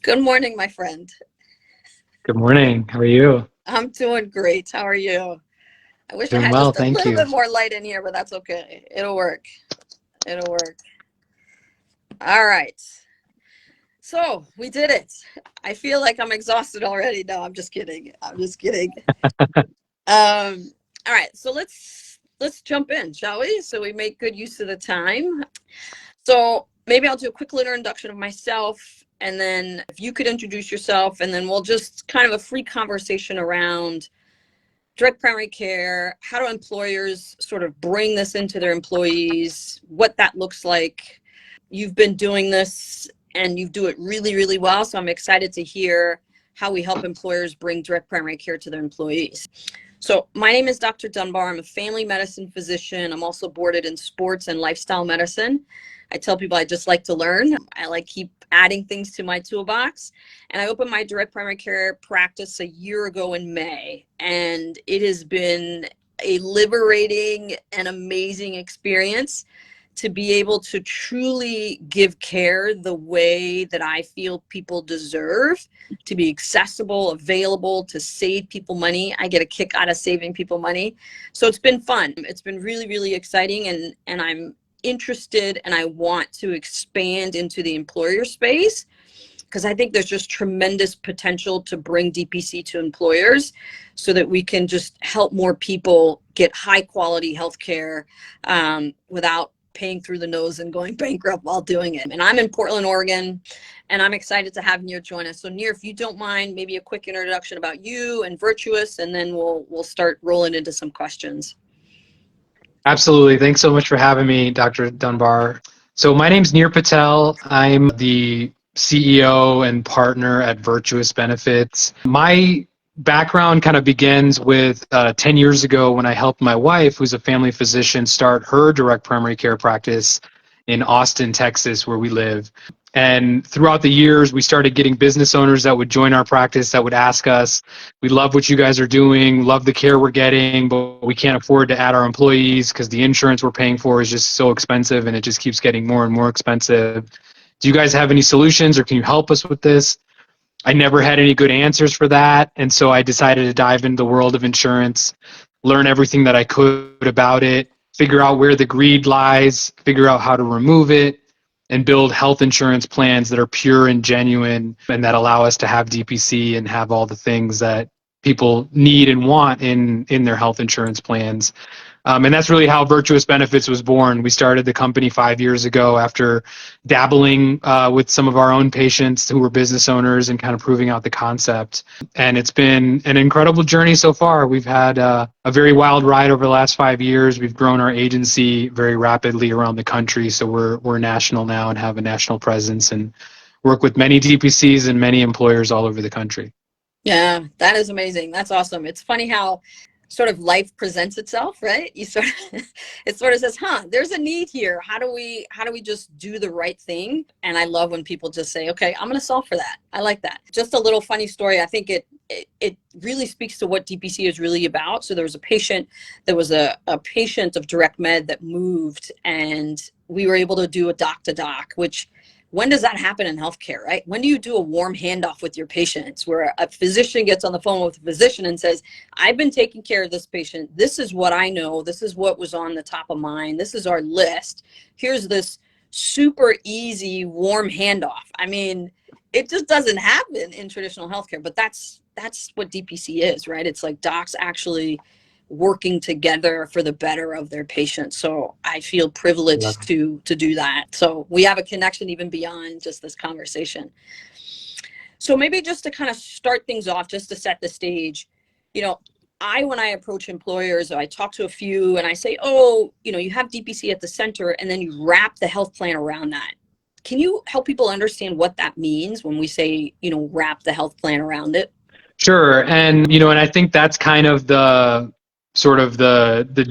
Good morning, my friend. Good morning. How are you? I'm doing great. How are you? I wish I Doing had well, just a thank little you. bit more light in here, but that's okay. It'll work. It'll work. All right. So we did it. I feel like I'm exhausted already. No, I'm just kidding. I'm just kidding. All right. So let's jump in, shall we? So we make good use of the time. So maybe I'll do a quick little introduction of myself, and then if you could introduce yourself, and then we'll just kind of a free conversation around direct primary care. How do employers sort of bring this into their employees? What that looks like? You've been doing this and you do it really, really well. So I'm excited to hear how we help employers bring direct primary care to their employees. So my name is Dr. Dunbar. I'm a family medicine physician. I'm also boarded in sports and lifestyle medicine. I tell people I just like to learn. I like keep adding things to my toolbox. And I opened my direct primary care practice a year ago in May. And it has been a liberating and amazing experience to be able to truly give care the way that I feel people deserve, to be accessible, available, to save people money. I get a kick out of saving people money. So it's been fun. It's been really, really exciting. And I'm interested and I want to expand into the employer space because I think there's just tremendous potential to bring DPC to employers so that we can just help more people get high quality healthcare without paying through the nose and going bankrupt while doing it. And I'm in Portland, Oregon, and I'm excited to have Neer join us. So Neer, if you don't mind, maybe a quick introduction about you and Virtuous, and then we'll start rolling into some questions. Absolutely. Thanks so much for having me, Dr. Dunbar. So my name's Neer Patel. I'm the CEO and partner at Virtuous Benefits. My background kind of begins with 10 years ago when I helped my wife, who's a family physician, start her direct primary care practice in Austin, Texas, where we live. And throughout the years, we started getting business owners that would join our practice that would ask us, we love what you guys are doing, love the care we're getting, but we can't afford to add our employees because the insurance we're paying for is just so expensive and it just keeps getting more and more expensive. Do you guys have any solutions or can you help us with this? I never had any good answers for that. And so I decided to dive into the world of insurance, learn everything that I could about it, figure out where the greed lies, figure out how to remove it, and build health insurance plans that are pure and genuine and that allow us to have DPC and have all the things that people need and want in their health insurance plans. And that's really how Virtuous Benefits was born. We started the company 5 years ago after dabbling with some of our own patients who were business owners and kind of proving out the concept. And it's been an incredible journey so far. We've had a very wild ride over the last 5 years. We've grown our agency very rapidly around the country. So we're national now and have a national presence and work with many DPCs and many employers all over the country. Yeah, that is amazing. That's awesome. It's funny how sort of life presents itself, right? You sort of it sort of says, there's a need here. How do we just do the right thing? And I love when people just say, okay, I'm going to solve for that. I like that. Just a little funny story. I think it really speaks to what DPC is really about. So there was a patient of Direct Med that moved, and we were able to do a doc to doc, which when does that happen in healthcare, right? When do you do a warm handoff with your patients where a physician gets on the phone with a physician and says, I've been taking care of this patient. This is what I know. This is what was on the top of mind. This is our list. Here's this super easy warm handoff. I mean, it just doesn't happen in traditional healthcare, but that's what DPC is, right? It's like docs actually working together for the better of their patients. So I feel privileged to do that. So we have a connection even beyond just this conversation. So maybe just to kind of start things off, just to set the stage, when I approach employers, I talk to a few and I say, you have DPC at the center, and then you wrap the health plan around that. Can you help people understand what that means when we say, wrap the health plan around it? Sure. And I think that's kind of the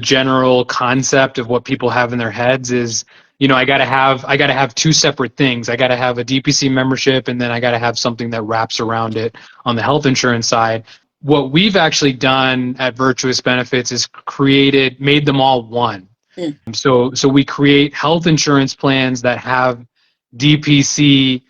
general concept of what people have in their heads is, I gotta have two separate things. I gotta have a DPC membership, and then I gotta have something that wraps around it on the health insurance side. What we've actually done at Virtuous Benefits is made them all one. So we create health insurance plans that have DPC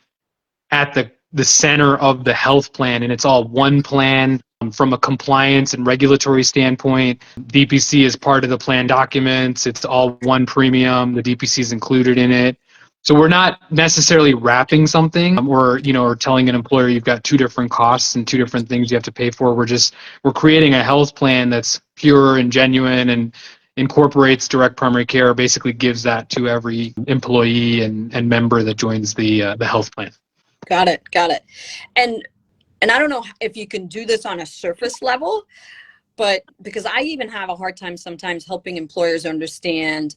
at the center of the health plan, and it's all one plan. From a compliance and regulatory standpoint, DPC is part of the plan documents. It's all one premium. The DPC is included in it. So we're not necessarily wrapping something or telling an employer you've got two different costs and two different things you have to pay for. We're creating a health plan that's pure and genuine and incorporates direct primary care, basically gives that to every employee and member that joins the health plan. Got it. And I don't know if you can do this on a surface level, but because I even have a hard time sometimes helping employers understand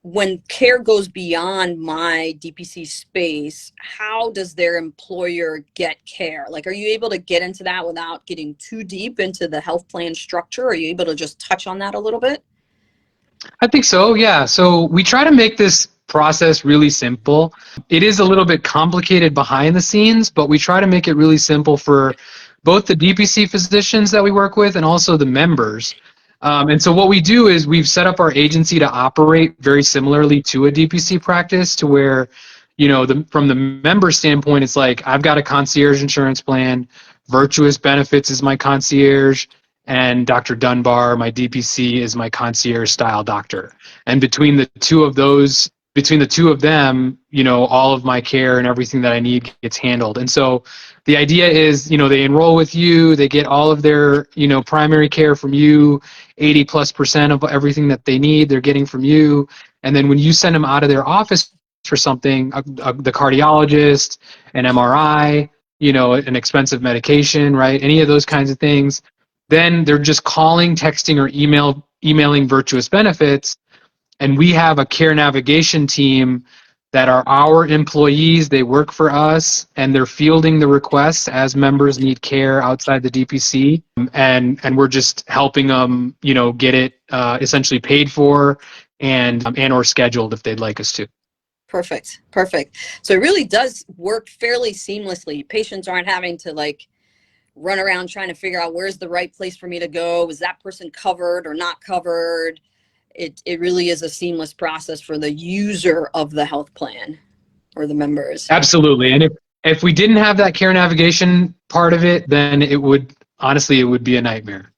when care goes beyond my DPC space, how does their employer get care? Like, are you able to get into that without getting too deep into the health plan structure? Are you able to just touch on that a little bit? I think so, yeah. So we try to make this process really simple. It is a little bit complicated behind the scenes, but we try to make it really simple for both the DPC physicians that we work with and also the members. And so what we do is we've set up our agency to operate very similarly to a DPC practice, to where, from the member standpoint, it's like, I've got a concierge insurance plan, Virtuous Benefits is my concierge, and Dr. Dunbar, my DPC, is my concierge style doctor. And between the two of them, all of my care and everything that I need gets handled. And so the idea is, they enroll with you, they get all of their, primary care from you, 80+% of everything that they need, they're getting from you. And then when you send them out of their office for something, the cardiologist, an MRI, an expensive medication, right? Any of those kinds of things, then they're just calling, texting, or emailing Virtuous Benefits. And we have a care navigation team that are our employees. They work for us, and they're fielding the requests as members need care outside the DPC. And we're just helping them, get it essentially paid for and or scheduled if they'd like us to. Perfect. So it really does work fairly seamlessly. Patients aren't having to run around trying to figure out where's the right place for me to go. Is that person covered or not covered? It really is a seamless process for the user of the health plan or the members. Absolutely. And if we didn't have that care navigation part of it, then it would be a nightmare,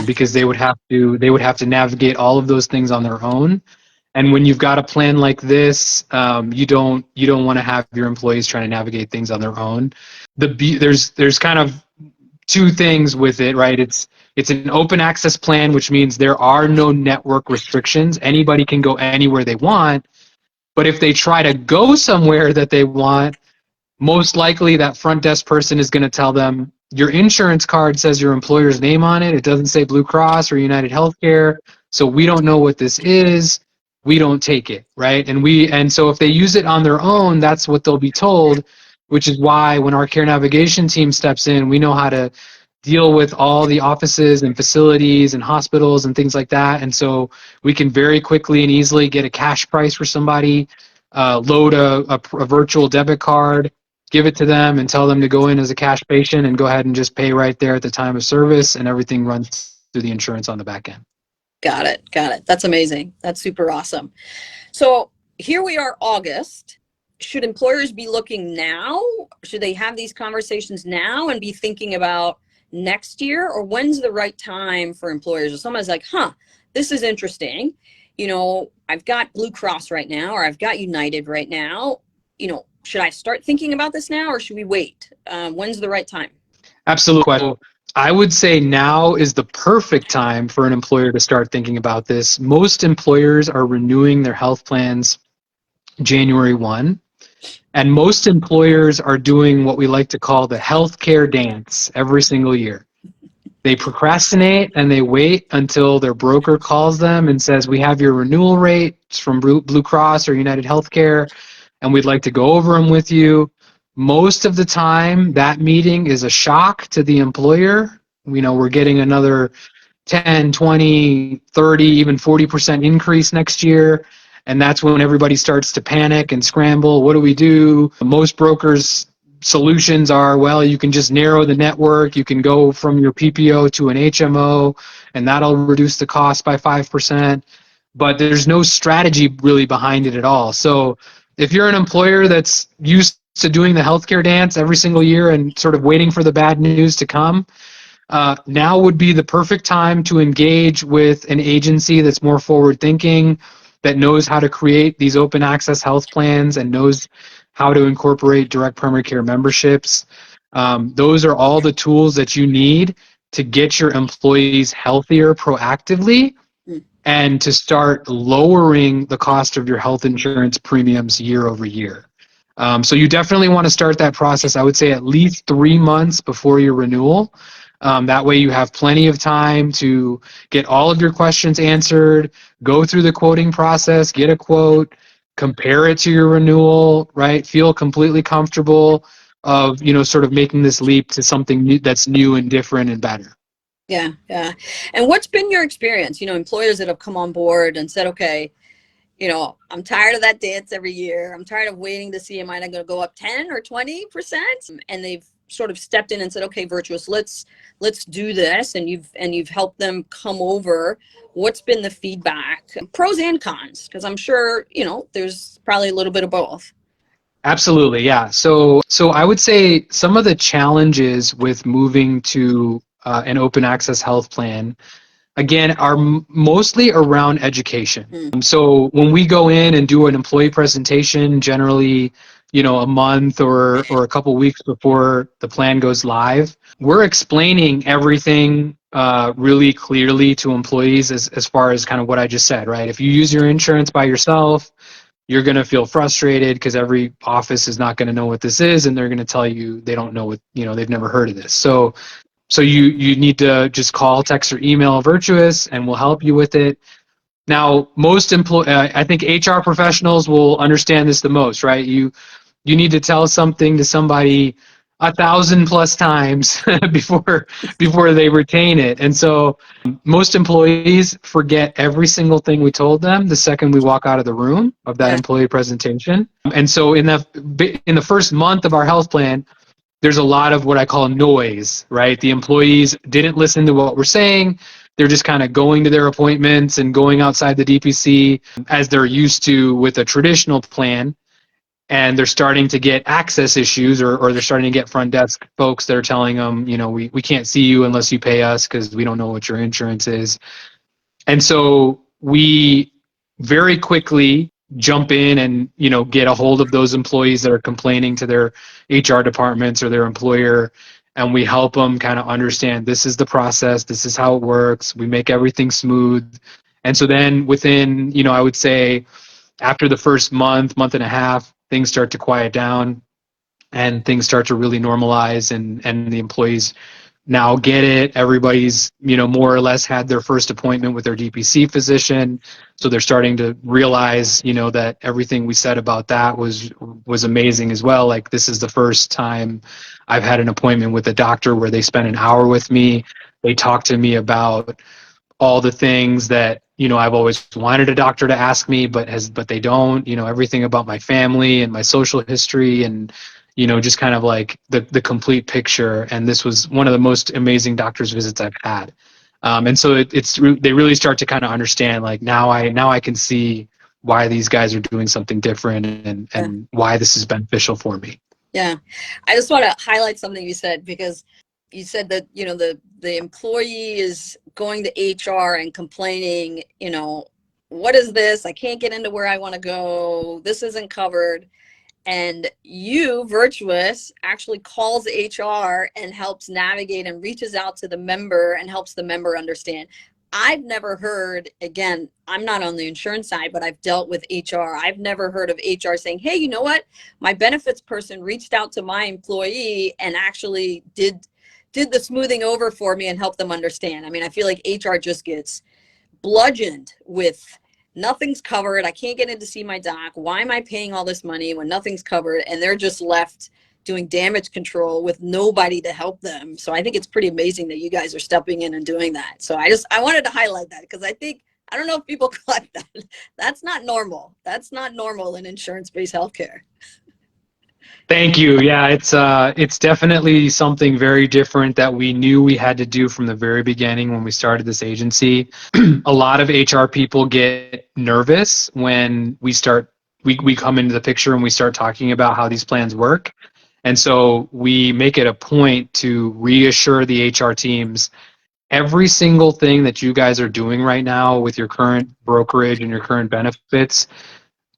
because they would have to navigate all of those things on their own. And when you've got a plan like this, you don't want to have your employees trying to navigate things on their own. There's kind of two things with it, right? It's an open access plan, which means there are no network restrictions. Anybody can go anywhere they want. But if they try to go somewhere that they want, most likely that front desk person is going to tell them, your insurance card says your employer's name on it. It doesn't say Blue Cross or United Healthcare. So we don't know what this is. We don't take it, right? And so if they use it on their own, that's what they'll be told, which is why when our care navigation team steps in, we know how to deal with all the offices and facilities and hospitals and things like that. And so we can very quickly and easily get a cash price for somebody, load a virtual debit card, give it to them and tell them to go in as a cash patient and go ahead and just pay right there at the time of service, and everything runs through the insurance on the back end. Got it. That's amazing. That's super awesome. So here we are, August. Should employers be looking now? Should they have these conversations now and be thinking about next year? Or when's the right time for employers? If someone's like, this is interesting. I've got Blue Cross right now, or I've got United right now. Should I start thinking about this now, or should we wait? When's the right time? Absolutely. I would say now is the perfect time for an employer to start thinking about this. Most employers are renewing their health plans January 1. And most employers are doing what we like to call the healthcare dance every single year. They procrastinate and they wait until their broker calls them and says, we have your renewal rates from Blue Cross or United Healthcare, and we'd like to go over them with you. Most of the time, that meeting is a shock to the employer. We're getting another 10, 20, 30, even 40% increase next year. And that's when everybody starts to panic and scramble. What do we do? Most brokers' solutions are, well, you can just narrow the network. You can go from your PPO to an HMO, and that'll reduce the cost by 5%. But there's no strategy really behind it at all. So if you're an employer that's used to doing the healthcare dance every single year and sort of waiting for the bad news to come, now would be the perfect time to engage with an agency that's more forward thinking, that knows how to create these open access health plans and knows how to incorporate direct primary care memberships. Those are all the tools that you need to get your employees healthier proactively and to start lowering the cost of your health insurance premiums year over year. So you definitely want to start that process, I would say, at least 3 months before your renewal. That way you have plenty of time to get all of your questions answered, go through the quoting process, get a quote, compare it to your renewal, right? Feel completely comfortable of, sort of making this leap to something new, that's new and different and better. Yeah, yeah. And what's been your experience, employers that have come on board and said, okay, I'm tired of that dance every year. I'm tired of waiting to see, am I going to go up 10 or 20%? And they've sort of stepped in and said, okay, Virtuous, let's do this. And you've helped them come over. What's been the feedback, pros and cons? Because I'm sure, there's probably a little bit of both. Absolutely, yeah. So I would say some of the challenges with moving to an open access health plan, again, are mostly around education. So when we go in and do an employee presentation, generally, a month or a couple weeks before the plan goes live, we're explaining everything really clearly to employees as far as kind of what I just said, right? If you use your insurance by yourself, you're going to feel frustrated because every office is not going to know what this is, and they're going to tell you they don't know what, they've never heard of this. So you need to just call, text, or email Virtuous, and we'll help you with it. Now, I think HR professionals will understand this the most, right? You need to tell something to somebody 1,000+ times before they retain it. And so most employees forget every single thing we told them the second we walk out of the room of that employee presentation. And so in the first month of our health plan, there's a lot of what I call noise, right? The employees didn't listen to what we're saying. They're just kind of going to their appointments and going outside the DPC as they're used to with a traditional plan. And they're starting to get access issues, or they're starting to get front desk folks that are telling them, we can't see you unless you pay us because we don't know what your insurance is. And so we very quickly jump in and, get a hold of those employees that are complaining to their HR departments or their employer. And we help them kind of understand, this is the process, this is how it works. We make everything smooth. And so then within, I would say after the first month and a half, things start to quiet down and things start to really normalize, and the employees now get it. Everybody's, more or less had their first appointment with their DPC physician. So they're starting to realize, that everything we said about that was amazing as well. Like, this is the first time I've had an appointment with a doctor where they spent an hour with me. They talked to me about all the things that, I've always wanted a doctor to ask me, but they don't, everything about my family and my social history and, just kind of like the complete picture. And this was one of the most amazing doctor's visits I've had. And so they really start to kind of understand, like, now I can see why these guys are doing something different and why this is beneficial for me. Yeah. I just want to highlight something you said, because you said that, the employee is going to HR and complaining, what is this? I can't get into where I want to go. This isn't covered. And you, Virtuous, actually calls HR and helps navigate and reaches out to the member and helps the member understand. I've never heard, again, I'm not on the insurance side, but I've dealt with HR. I've never heard of HR saying, hey, you know what? My benefits person reached out to my employee and actually did the smoothing over for me and helped them understand. I mean, I feel like HR just gets bludgeoned with nothing's covered. I can't get in to see my doc. Why am I paying all this money when nothing's covered? And they're just left doing damage control with nobody to help them. So I think it's pretty amazing that you guys are stepping in and doing that. So I wanted to highlight that, because I don't know if people collect that. That's not normal. That's not normal in insurance-based healthcare. Thank you. Yeah, it's definitely something very different that we knew we had to do from the very beginning when we started this agency. A lot of HR people get nervous when we start we come into the picture and we start talking about how these plans work. And so we make it a point to reassure the HR teams every single thing that you guys are doing right now with your current brokerage and your current benefits,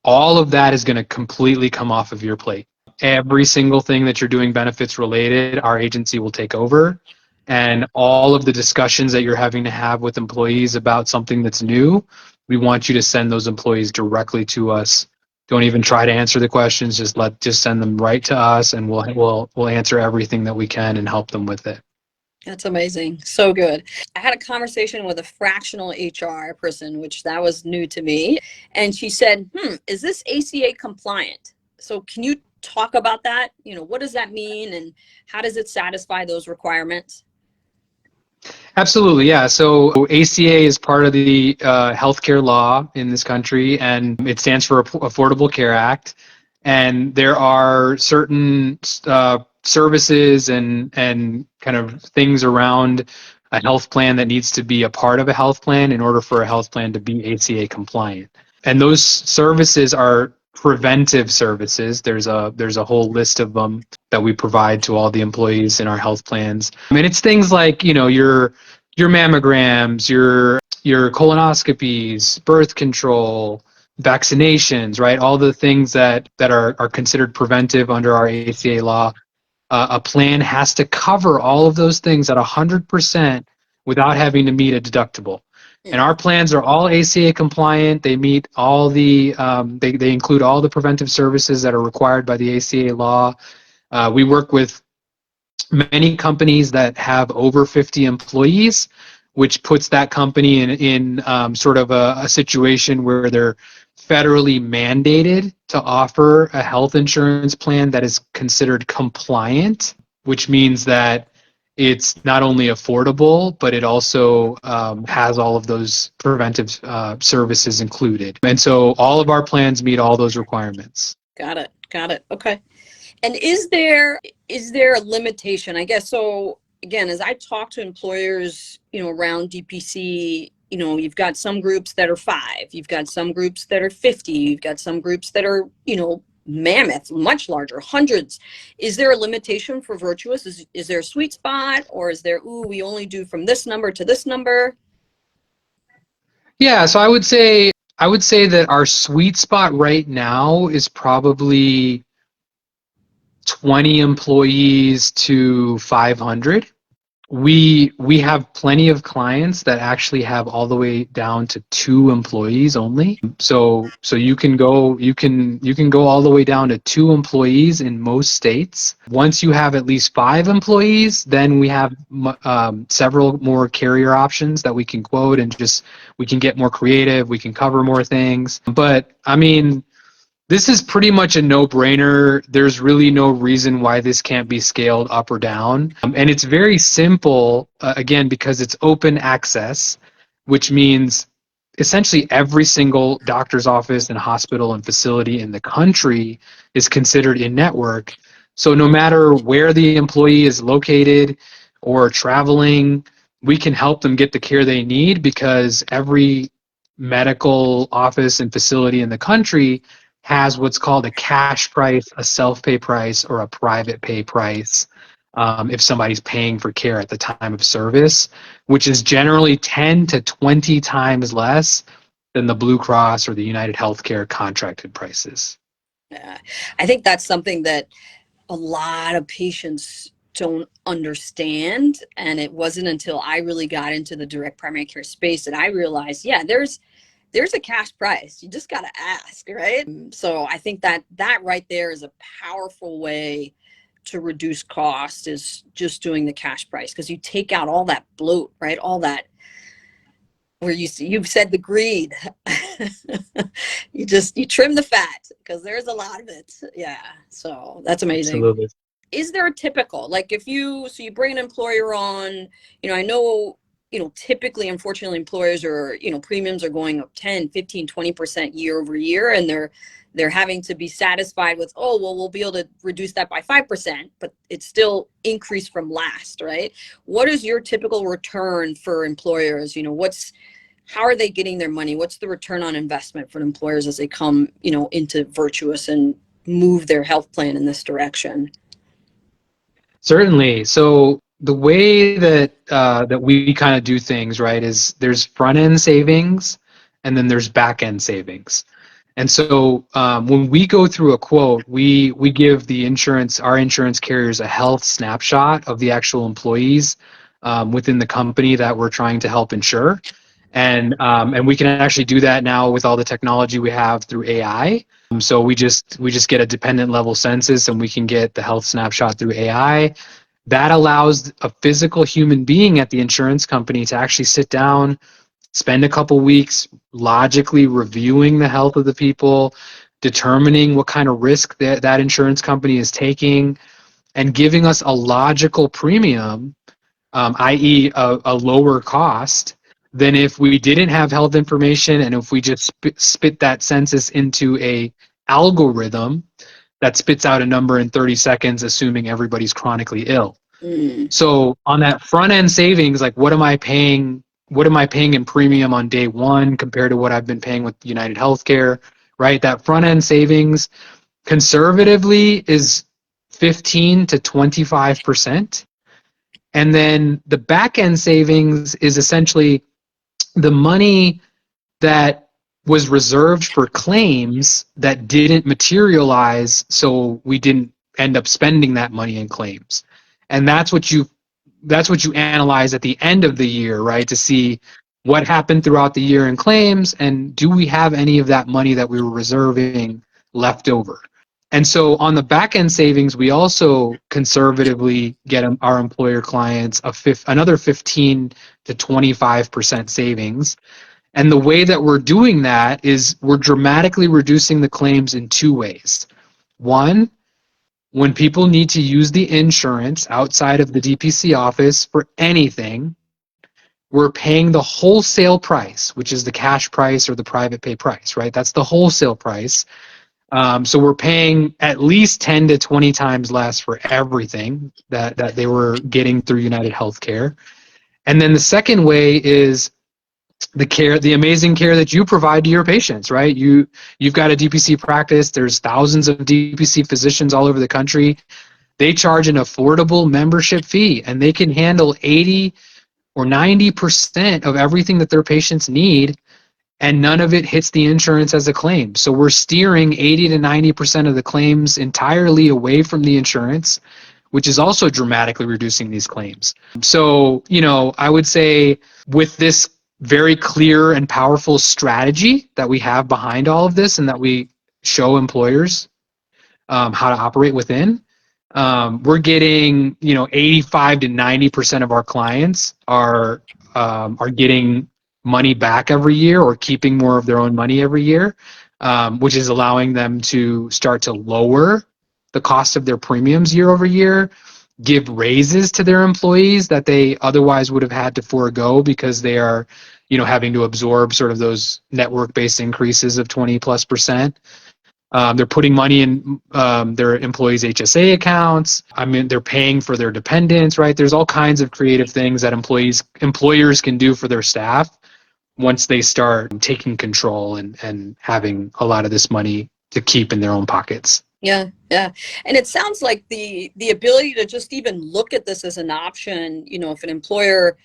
all of that is going to completely come off of your plate. Every single thing that you're doing benefits related, our agency will take over. And all of the discussions that you're having to have with employees about something that's new, we want you to send those employees directly to us. Don't even try to answer the questions. Just send them right to us, and we'll answer everything that we can and help them with it. That's amazing. So good. I had a conversation with a fractional HR person, which that was new to me. And she said, is this ACA compliant? So can you talk about that? What does that mean and how does it satisfy those requirements? Absolutely, yeah. So ACA is part of the healthcare law in this country, and it stands for Affordable Care Act. And there are certain services and kind of things around a health plan that needs to be a part of a health plan in order for a health plan to be ACA compliant. And those services are preventive services. There's a whole list of them that we provide to all the employees in our health plans. I mean, it's things like, your mammograms, your colonoscopies, birth control, vaccinations, right? All the things that are considered preventive under our ACA law. A plan has to cover all of those things at 100% without having to meet a deductible. And our plans are all ACA compliant. They meet all the, they include all the preventive services that are required by the ACA law. We work with many companies that have over 50 employees, which puts that company in sort of a situation where they're federally mandated to offer a health insurance plan that is considered compliant, which means that it's not only affordable, but it also has all of those preventive services included. And so all of our plans meet all those requirements. Got it. Okay. And is there a limitation? I guess so. Again, as I talk to employers, around DPC, you've got some groups that are 5, you've got some groups that are 50, you've got some groups that are, mammoth, much larger, hundreds. Is there a limitation for Virtuous? Is there a sweet spot, or is there, we only do from this number to this number? Yeah, so I would say that our sweet spot right now is probably 20 employees to 500. We have plenty of clients that actually have all the way down to 2 employees only. So you can go all the way down to 2 employees in most states. Once you have at least 5 employees, then we have several more carrier options that we can quote, and we can get more creative, we can cover more things. But I mean, this is pretty much a no-brainer. There's really no reason why this can't be scaled up or down. And it's very simple, again, because it's open access, which means essentially every single doctor's office and hospital and facility in the country is considered in-network. So no matter where the employee is located or traveling, we can help them get the care they need, because every medical office and facility in the country has what's called a cash price, a self-pay price, or a private pay price if somebody's paying for care at the time of service, which is generally 10 to 20 times less than the Blue Cross or the United Healthcare contracted prices. Yeah, I think that's something that a lot of patients don't understand. And it wasn't until I really got into the direct primary care space that I realized, there's a cash price. You just got to ask, right? So I think that right there is a powerful way to reduce cost, is just doing the cash price, because you take out all that bloat, right? All that, where you've said the greed. You trim the fat, because there's a lot of it. Yeah. So that's amazing. Absolutely. Is there a typical, like, you bring an employer on, I know, typically, unfortunately, employers are, premiums are going up 10, 15, 20% year over year. And they're having to be satisfied with, we'll be able to reduce that by 5%, but it's still increased from last, right? What is your typical return for employers? What's how are they getting their money? What's the return on investment for employers as they come, into Virtuous and move their health plan in this direction? Certainly. So the way that we kind of do things, right, is there's front end savings and then there's back end savings. And so when we go through a quote, we give our insurance carriers a health snapshot of the actual employees within the company that we're trying to help insure. And we can actually do that now with all the technology we have through AI. So we just get a dependent level census and we can get the health snapshot through AI. That allows a physical human being at the insurance company to actually sit down, spend a couple weeks logically reviewing the health of the people, determining what kind of risk that insurance company is taking, and giving us a logical premium, i.e. a lower cost than if we didn't have health information and if we just spit that census into a algorithm that spits out a number in 30 seconds, assuming everybody's chronically ill. So on that front end savings, like what am I paying in premium on day one compared to what I've been paying with United Healthcare, right? That front end savings conservatively is 15 to 25%. And then the back end savings is essentially the money that was reserved for claims that didn't materialize, so we didn't end up spending that money in claims. And that's what you analyze at the end of the year, right, to see what happened throughout the year in claims and do we have any of that money that we were reserving left over. And so on the back end savings, we also conservatively get our employer clients another 15 to 25% savings. And the way that we're doing that is we're dramatically reducing the claims in two ways. One, when people need to use the insurance outside of the DPC office for anything, we're paying the wholesale price, which is the cash price or the private pay price, right? That's the wholesale price. So we're paying at least 10 to 20 times less for everything that they were getting through United Healthcare. And then the second way is the amazing care that you provide to your patients, right? You've got a DPC practice. There's thousands of DPC physicians all over the country. They charge an affordable membership fee and they can handle 80 or 90% of everything that their patients need, and none of it hits the insurance as a claim. So we're steering 80 to 90% of the claims entirely away from the insurance, which is also dramatically reducing these claims. So, I would say with this very clear and powerful strategy that we have behind all of this and that we show employers how to operate within, we're getting 85 to 90% of our clients are getting money back every year or keeping more of their own money every year, which is allowing them to start to lower the cost of their premiums year over year, give raises to their employees that they otherwise would have had to forego because they are having to absorb sort of those network-based increases of 20+%. They're putting money in their employees' HSA accounts. They're paying for their dependents, right? There's all kinds of creative things that employers can do for their staff once they start taking control and having a lot of this money to keep in their own pockets. Yeah. And it sounds like the ability to just even look at this as an option, if an employer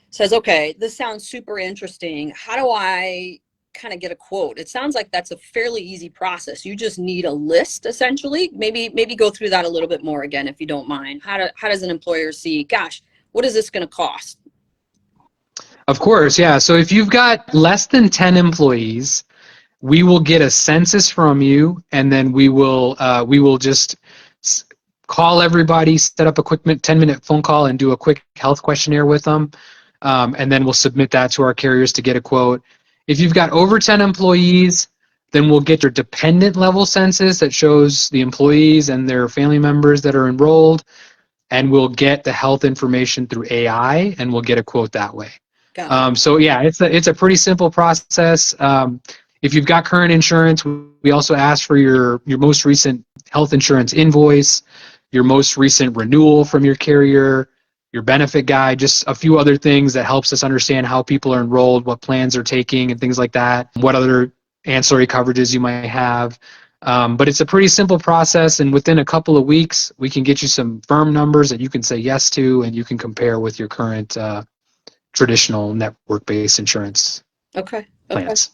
says, okay, this sounds super interesting, how do I kind of get a quote? It sounds like that's a fairly easy process. You just need a list, essentially. Maybe go through that a little bit more again, if you don't mind. How does an employer see, gosh, what is this going to cost? Of course, yeah. So if you've got less than 10 employees, we will get a census from you, and then we will just call everybody, set up a quick 10-minute phone call, and do a quick health questionnaire with them, and then we'll submit that to our carriers to get a quote. If you've got over 10 employees, then we'll get your dependent level census that shows the employees and their family members that are enrolled, and we'll get the health information through AI, and we'll get a quote that way. So yeah, it's a pretty simple process. If you've got current insurance, we also ask for your most recent health insurance invoice, your most recent renewal from your carrier, your benefit guide, just a few other things that helps us understand how people are enrolled, what plans are taking, and things like that, what other ancillary coverages you might have. But it's a pretty simple process, and within a couple of weeks, we can get you some firm numbers that you can say yes to, and you can compare with your current traditional network-based insurance Okay. plans.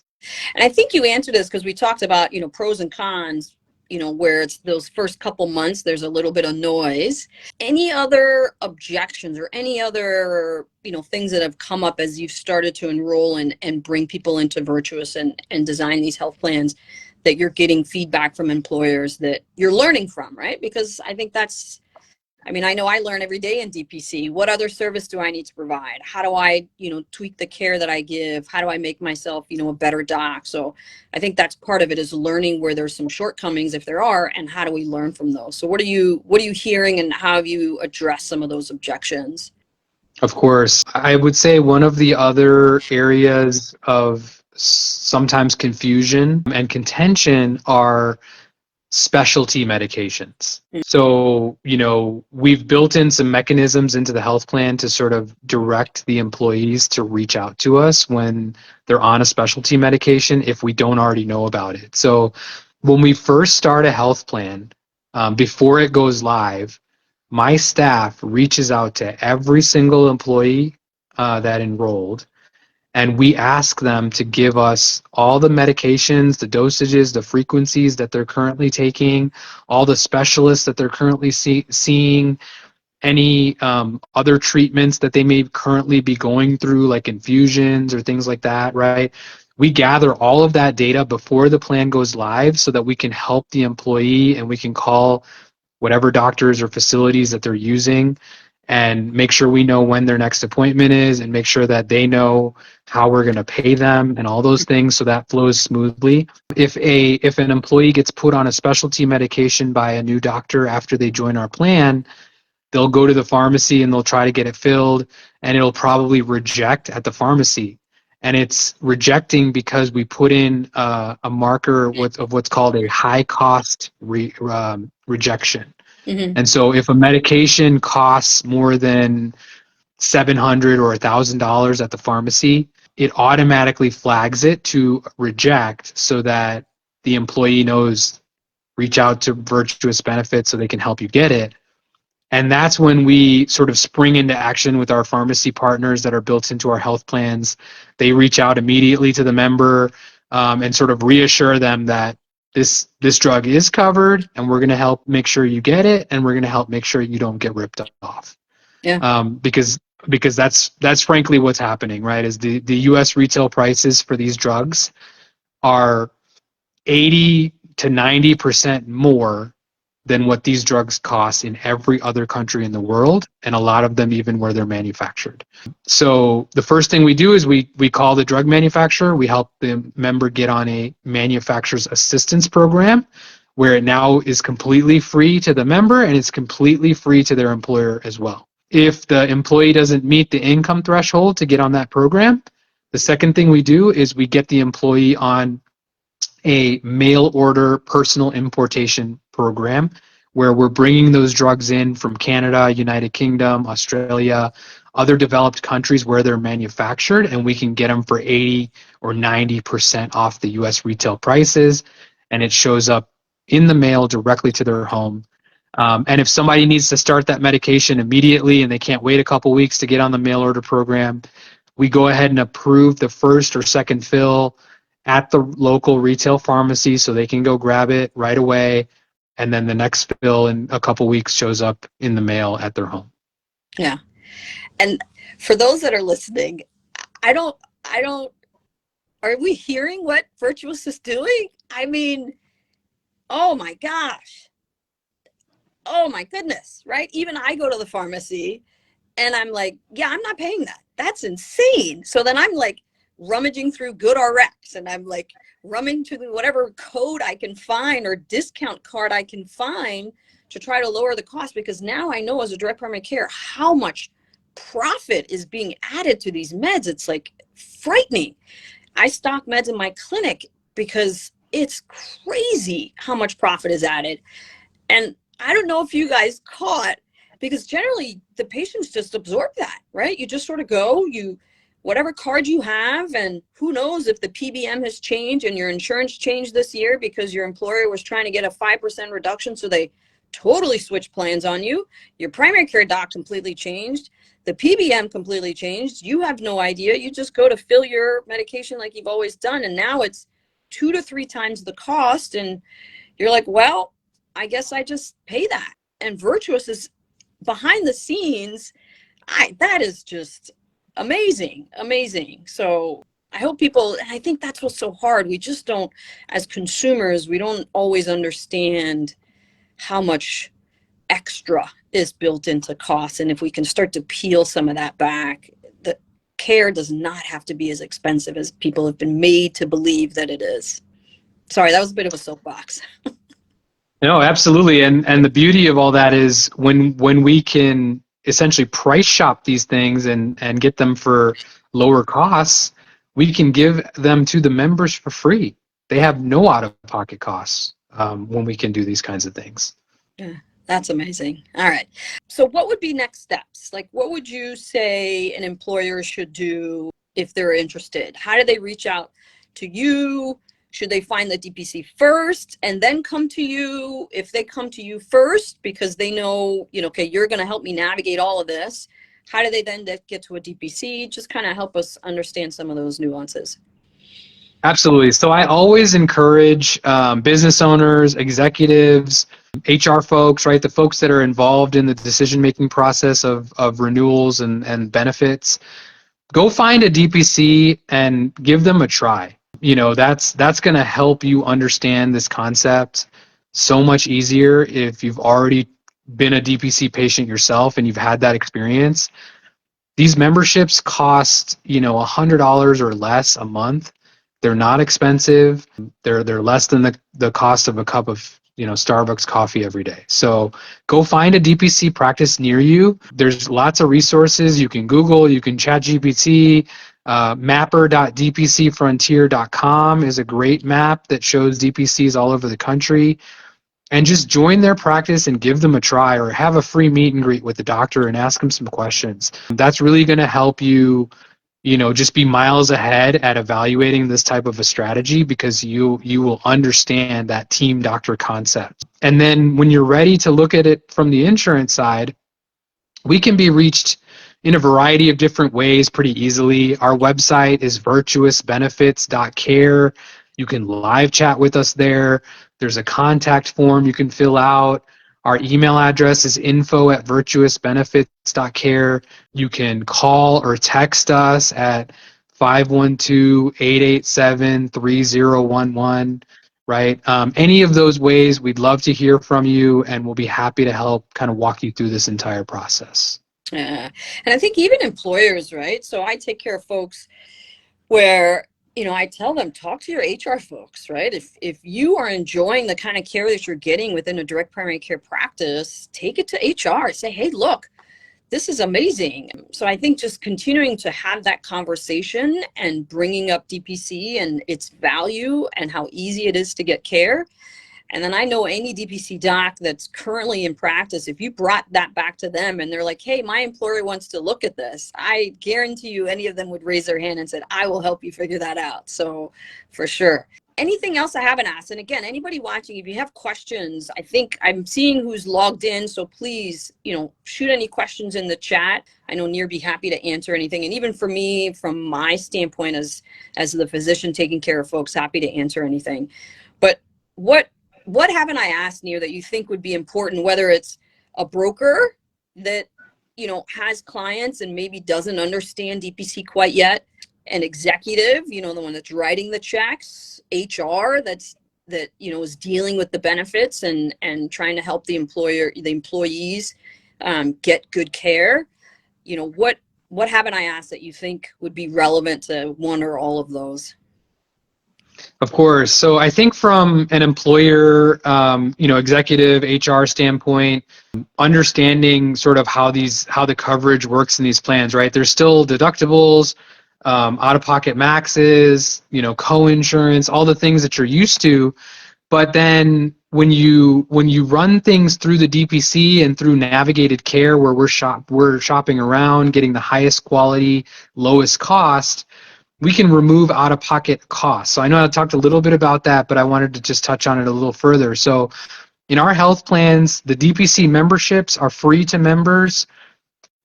And I think you answered this because we talked about, pros and cons, where it's those first couple months, there's a little bit of noise. Any other objections or any other, things that have come up as you've started to enroll and bring people into Virtuous and design these health plans that you're getting feedback from employers that you're learning from, right? Because I think I know I learn every day in DPC. What other service do I need to provide? How do I, tweak the care that I give? How do I make myself, a better doc? So I think that's part of it, is learning where there's some shortcomings, if there are, and how do we learn from those? So what are you hearing, and how have you addressed some of those objections? Of course. I would say one of the other areas of sometimes confusion and contention are specialty medications. So, we've built in some mechanisms into the health plan to sort of direct the employees to reach out to us when they're on a specialty medication if we don't already know about it. So when we first start a health plan, before it goes live, my staff reaches out to every single employee that enrolled, and we ask them to give us all the medications, the dosages, the frequencies that they're currently taking, all the specialists that they're currently seeing, any other treatments that they may currently be going through, like infusions or things like that, right? We gather all of that data before the plan goes live so that we can help the employee, and we can call whatever doctors or facilities that they're using and make sure we know when their next appointment is, and make sure that they know how we're going to pay them and all those things, so that flows smoothly. If an employee gets put on a specialty medication by a new doctor after they join our plan, they'll go to the pharmacy and they'll try to get it filled, and it'll probably reject at the pharmacy. And it's rejecting because we put in a marker of what's called a high cost rejection. Mm-hmm. And so if a medication costs more than $700 or $1,000 at the pharmacy, it automatically flags it to reject, so that the employee knows, reach out to Virtuous Benefits so they can help you get it. And that's when we sort of spring into action with our pharmacy partners that are built into our health plans. They reach out immediately to the member, and sort of reassure them that this drug is covered, and we're going to help make sure you get it, and we're going to help make sure you don't get ripped off. Yeah. Because that's frankly what's happening, right? Is the U.S. retail prices for these drugs are 80 to 90% more than what these drugs cost in every other country in the world, and a lot of them even where they're manufactured. So the first thing we do is we call the drug manufacturer. We help the member get on a manufacturer's assistance program, where it now is completely free to the member, and it's completely free to their employer as well. If the employee doesn't meet the income threshold to get on that program, the second thing we do is we get the employee on a mail order personal importation program, where we're bringing those drugs in from Canada, United Kingdom, Australia, other developed countries where they're manufactured, and we can get them for 80 or 90% off the US retail prices, and it shows up in the mail directly to their home. And if somebody needs to start that medication immediately and they can't wait a couple weeks to get on the mail order program, we go ahead and approve the first or second fill at the local retail pharmacy so they can go grab it right away, and then the next fill in a couple weeks shows up in the mail at their home. Yeah. And for those that are listening, I don't, are we hearing what Virtuous is doing? Oh my gosh. Oh my goodness, right? Even I go to the pharmacy and I'm like, yeah, I'm not paying that. That's insane. So then I'm like rummaging through GoodRx, and I'm like rummaging through whatever code I can find or discount card I can find to try to lower the cost, because now I know as a direct primary care how much profit is being added to these meds. It's like frightening. I stock meds in my clinic because it's crazy how much profit is added. And I don't know if you guys caught, because generally the patients just absorb that, right? You just sort of go, whatever card you have, and who knows if the PBM has changed and your insurance changed this year because your employer was trying to get a 5% reduction, so they totally switched plans on you. Your primary care doc completely changed. The PBM completely changed. You have no idea. You just go to fill your medication like you've always done, and now it's 2 to 3 times the cost, and you're like, well, I guess I just pay that. And Virtuous is behind the scenes. That is just amazing. So I hope people, and I think that's what's so hard. We just don't, as consumers, we don't always understand how much extra is built into costs. And if we can start to peel some of that back, the care does not have to be as expensive as people have been made to believe that it is. Sorry, that was a bit of a soapbox. No, absolutely. And the beauty of all that is when we can essentially price shop these things and get them for lower costs, we can give them to the members for free. They have no out-of-pocket costs when we can do these kinds of things. Yeah, that's amazing. All right. So what would be next steps? Like, what would you say an employer should do if they're interested? How do they reach out to you? Should they find the DPC first and then come to you? If they come to you first because they know, okay, you're going to help me navigate all of this, how do they then get to a DPC? Just kind of help us understand some of those nuances. Absolutely. So I always encourage business owners, executives, HR folks, right? The folks that are involved in the decision-making process of renewals and benefits. Go find a DPC and give them a try. That's going to help you understand this concept so much easier if you've already been a DPC patient yourself and you've had that experience. These memberships cost, $100 or less a month. They're not expensive. They're less than the cost of a cup of Starbucks coffee every day. So go find a DPC practice near you. There's lots of resources. You can Google, you can chat GPT. Mapper.dpcfrontier.com is a great map that shows DPCs all over the country. And just join their practice and give them a try, or have a free meet and greet with the doctor and ask them some questions. That's really going to help you just be miles ahead at evaluating this type of a strategy, because you will understand that team doctor concept. And then when you're ready to look at it from the insurance side, we can be reached in a variety of different ways pretty easily. Our website is virtuousbenefits.care. You can live chat with us there. There's a contact form you can fill out. Our email address is info@virtuousbenefits.care. You can call or text us at 512-887-3011, right? Any of those ways, we'd love to hear from you, and we'll be happy to help kind of walk you through this entire process. And I think even employers, right? So I take care of folks where, I tell them, talk to your HR folks, right? If you are enjoying the kind of care that you're getting within a direct primary care practice, take it to HR. Say, hey, look, this is amazing. So I think just continuing to have that conversation and bringing up DPC and its value and how easy it is to get care. And then I know any DPC doc that's currently in practice, if you brought that back to them and they're like, hey, my employer wants to look at this, I guarantee you any of them would raise their hand and said, I will help you figure that out. So for sure. Anything else I haven't asked? And again, anybody watching, if you have questions, I think I'm seeing who's logged in. So please, shoot any questions in the chat. I know Neer be happy to answer anything. And even for me, from my standpoint as the physician taking care of folks, happy to answer anything. But what haven't I asked, Neer, that you think would be important, whether it's a broker that, has clients and maybe doesn't understand DPC quite yet, an executive, the one that's writing the checks, HR that is dealing with the benefits and trying to help the employees get good care. What haven't I asked that you think would be relevant to one or all of those? Of course. So I think from an employer, executive HR standpoint, understanding sort of how the coverage works in these plans, right? There's still deductibles, out-of-pocket maxes, co-insurance, all the things that you're used to. But then when you run things through the DPC and through navigated care, where we're shopping around, getting the highest quality, lowest cost, we can remove out-of-pocket costs. So I know I talked a little bit about that, but I wanted to just touch on it a little further. So in our health plans, the DPC memberships are free to members.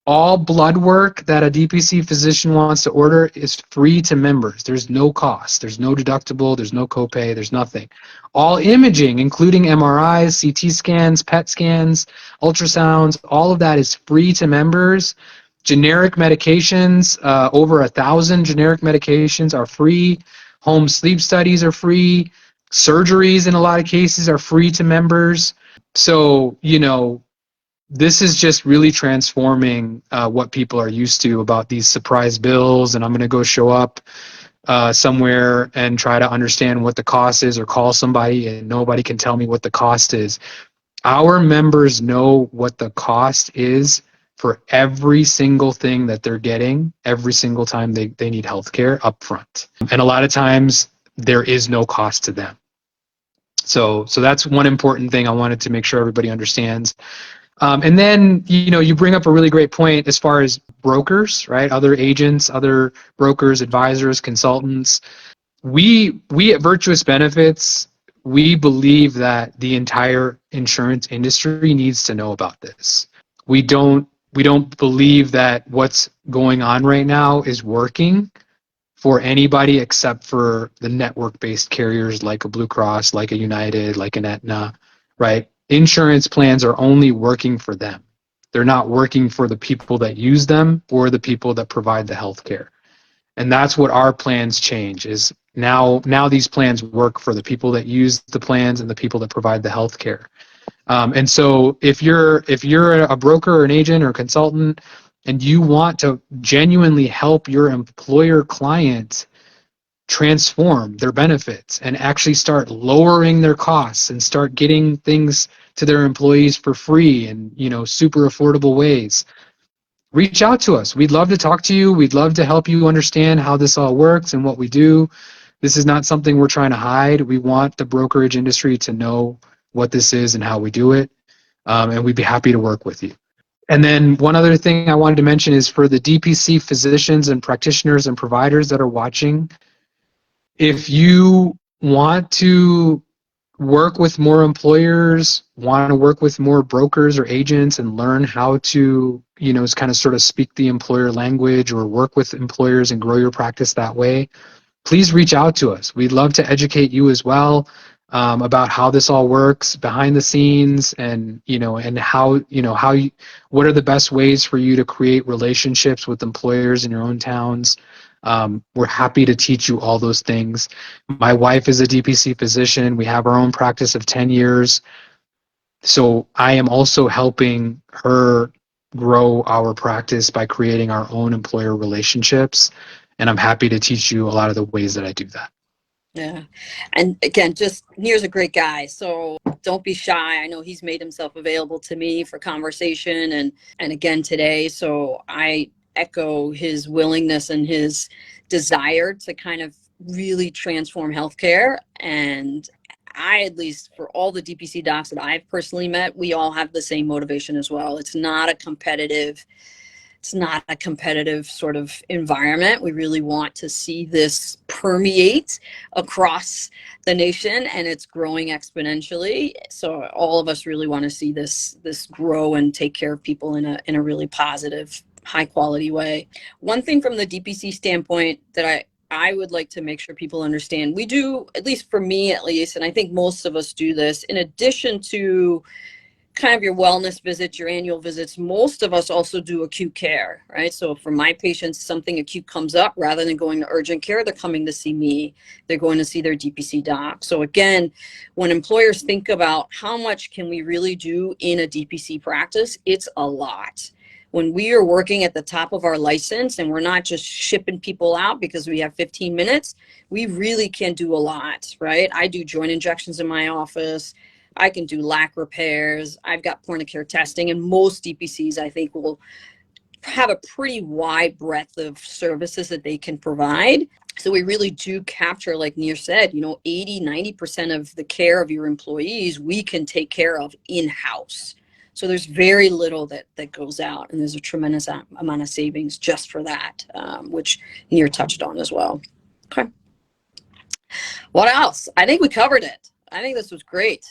All blood work that a DPC physician wants to order is free to members. There's no cost. There's no deductible. There's no copay. There's nothing. All imaging, including MRIs, CT scans, PET scans, ultrasounds, all of that is free to members. Generic medications, over 1,000 generic medications are free. Home sleep studies are free. Surgeries in a lot of cases are free to members. So, this is just really transforming what people are used to about these surprise bills, and I'm going to go show up somewhere and try to understand what the cost is, or call somebody and nobody can tell me what the cost is. Our members know what the cost is for every single thing that they're getting every single time they need healthcare up front. And a lot of times there is no cost to them. So that's one important thing I wanted to make sure everybody understands. And then, you bring up a really great point as far as brokers, right? Other agents, other brokers, advisors, consultants. We at Virtuous Benefits, we believe that the entire insurance industry needs to know about this. We don't believe that what's going on right now is working for anybody except for the network-based carriers like a Blue Cross, like a United, like an Aetna, right? Insurance plans are only working for them. They're not working for the people that use them or the people that provide the healthcare. And that's what our plans change is now these plans work for the people that use the plans and the people that provide the healthcare. And so if you're a broker or an agent or a consultant and you want to genuinely help your employer client transform their benefits and actually start lowering their costs and start getting things to their employees for free and super affordable ways, reach out to us. We'd love to talk to you. We'd love to help you understand how this all works and what we do. This is not something we're trying to hide. We want the brokerage industry to know what this is and how we do it, and we'd be happy to work with you. And then one other thing I wanted to mention is for the DPC physicians and practitioners and providers that are watching, if you want to work with more employers, want to work with more brokers or agents and learn how to, kind of sort of speak the employer language or work with employers and grow your practice that way, please reach out to us. We'd love to educate you as well about how this all works behind the scenes, and and what are the best ways for you to create relationships with employers in your own towns. We're happy to teach you all those things. My wife is a DPC physician. We have our own practice of 10 years. So I am also helping her grow our practice by creating our own employer relationships. And I'm happy to teach you a lot of the ways that I do that. Yeah. And again, just Neer's a great guy. So don't be shy. I know he's made himself available to me for conversation and again today. So I echo his willingness and his desire to kind of really transform healthcare. And I, at least for all the DPC docs that I've personally met, we all have the same motivation as well. It's not a competitive sort of environment. We really want to see this permeate across the nation, and it's growing exponentially. So all of us really want to see this grow and take care of people in a really positive, high quality way. One thing from the DPC standpoint that I would like to make sure people understand, we do, at least for me at least, and I think most of us do this, in addition to kind of your wellness visits, your annual visits, most of us also do acute care, right? So for my patients, something acute comes up, rather than going to urgent care, they're coming to see me. They're going to see their DPC doc. So again, when employers think about how much can we really do in a DPC practice, it's a lot. When we are working at the top of our license and we're not just shipping people out because we have 15 minutes, we really can do a lot, right? I do joint injections in my office. I can do lac repairs. I've got point of care testing, and most DPCs I think will have a pretty wide breadth of services that they can provide. So we really do capture, like Neer said, 80-90% of the care of your employees we can take care of in-house. So there's very little that goes out, and there's a tremendous amount of savings just for that, which Neer touched on as well. Okay. What else? I think we covered it. I think this was great.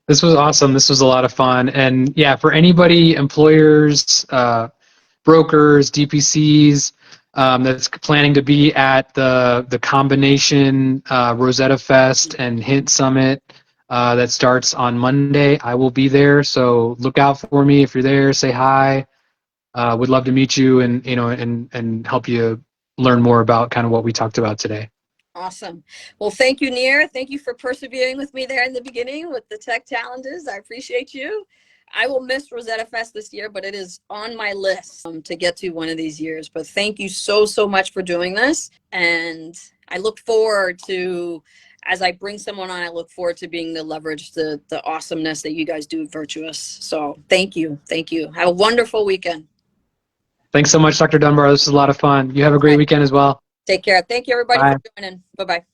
This was awesome. This was a lot of fun. And yeah, for anybody, employers, brokers, DPCs, that's planning to be at the combination Rosetta Fest and Hint Summit that starts on Monday, I will be there. So look out for me if you're there. Say hi. Would love to meet you and and help you learn more about kind of what we talked about today. Awesome. Well, thank you, Neer. Thank you for persevering with me there in the beginning with the tech challenges. I appreciate you. I will miss Rosetta Fest this year, but it is on my list to get to one of these years. But thank you so much for doing this. And I look forward to, as I bring someone on, I look forward to being the leverage, the awesomeness that you guys do at Virtuous. So thank you. Thank you. Have a wonderful weekend. Thanks so much, Dr. Dunbar. This was a lot of fun. You have a great weekend as well. Take care. Thank you, everybody, Bye. for joining. Bye-bye.